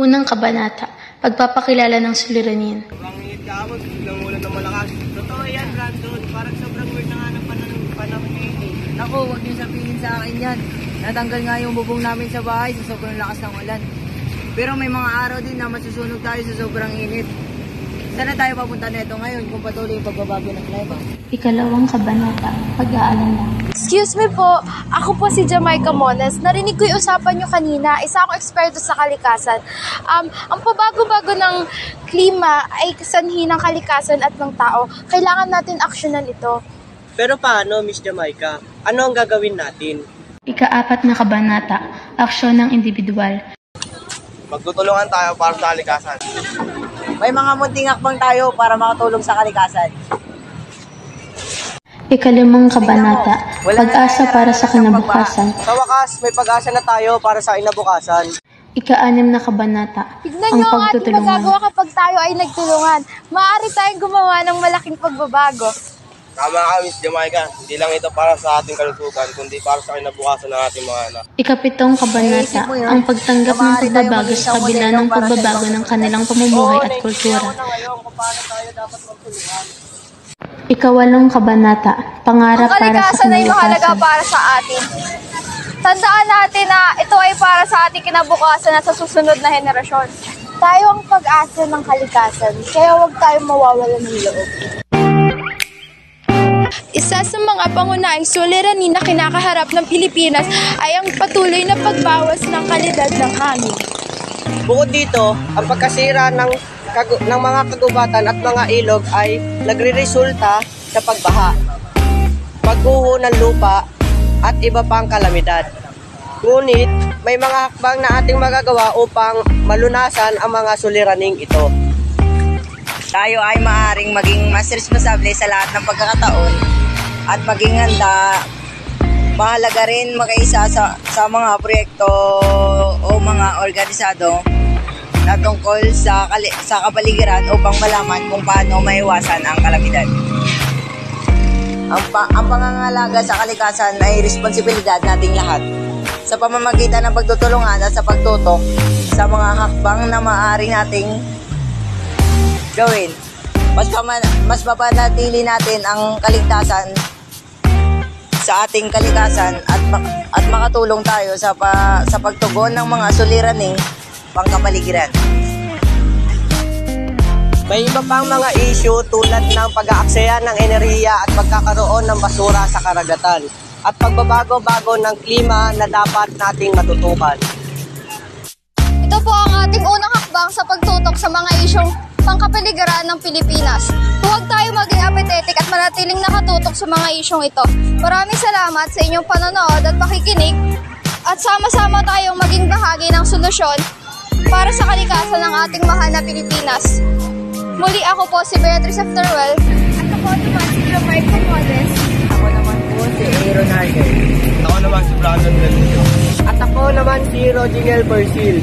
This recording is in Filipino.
Unang kabanata, pagpapakilala ng suliranin. Ang init kahapon, biglang ulan na malakas. Totoo yan, Brandon. Parang sobrang weird na nga ng panahon ngayon eh. Naku, huwag niyo sabihin sa akin yan. Natanggal nga yung bubong namin sa bahay sa sobrang lakas ng ulan. Pero may mga araw din na masusunog tayo sa sobrang init. Saan na tayo papunta neto ngayon kung patuloy yung pagbabago ng klima? Ikalawang kabanata, pag-aalala. Excuse me po, ako po si Jamaica Mones. Narinig ko yung usapan nyo kanina. Isa akong eksperto sa kalikasan. Ang pabago-bago ng klima ay sanhi ng kalikasan at ng tao. Kailangan natin aksyonan ito. Pero paano, Miss Jamaica? Ano ang gagawin natin? Ika-4 na kabanata, aksyon ng individual. Magtutulungan tayo para sa kalikasan. May mga munting hakbang tayo para makatulong sa kalikasan. Ika-5 kabanata, pag-asa para sa kinabukasan. Sa wakas, may pag-asa na tayo para sa inabukasan. Ika-6 na kabanata, Tignan ang nyo ang ating pagtutulungan. magagawa kapag tayo ay nagtulungan. Maaari tayong gumawa ng malaking pagbabago. Tama ka, Miss Jamaica. Hindi lang ito para sa ating kalusugan, kundi para sa kinabukasan ng ating mga anak. Ika-7 kabanata, ang pagtanggap ng pagbabago sa kabila ng pagbabago ng kanilang pamumuhay at kultura. Ngayon kung paano tayo dapat magtulungan. Ika-8 kabanata, pangarap Ang para sa kalikasan ay mahalaga kinabukasan. para sa atin. Tandaan natin na ito ay para sa ating kinabukasan at sa susunod na henerasyon. Tayo ang pag-asa ng kalikasan, kaya huwag tayong mawawalan ng loob. Isa sa mga pangunahing suliranin na kinakaharap ng Pilipinas ay ang patuloy na pagbawas ng kalidad ng hangin. Bukod dito, ang pagkasira ng mga kagubatan at mga ilog ay nagre-resulta sa pagbaha, pagguho ng lupa at iba pang kalamidad. Ngunit may mga hakbang na ating magagawa upang malunasan ang mga suliraning ito. Tayo ay maaaring maging mas responsable sa lahat ng pagkakataon at maging handa. Mahalaga rin makaisa sa mga proyekto o mga organisado na tungkol sa kapaligiran upang malaman kung paano maiwasan ang kalamidad. Ang pangangalaga sa kalikasan ay responsibilidad nating lahat sa pamamagitan ng pagtutulungan at sa pagtutok sa mga hakbang na maaari nating gawin. Mas mapanatili natin ang kaligtasan sa ating kalikasan at makatulong tayo sa pagtugon ng mga suliraning pangkapaligiran. May iba pang mga issue tulad ng pag-aaksaya ng enerhiya at pagkakaroon ng basura sa karagatan at pagbabago-bago ng klima na dapat nating matutukan. Ito po ang ating unang hakbang sa pagtutok sa mga isyong pangkapaligiran ng Pilipinas. Huwag tayo maging apathetic at manatiling nakatutok sa mga isyong ito. Maraming salamat sa inyong panonood at pakikinig at sama-sama tayong maging bahagi ng solusyon para sa kalikasan ng ating mahal na Pilipinas. Muli ako po si Beatrice F. Teruel at ako naman si Jamaica Mones. Ako naman po si Aaron Harder. Ako naman si Brandon Galindo. At ako naman si Rodinel Persil.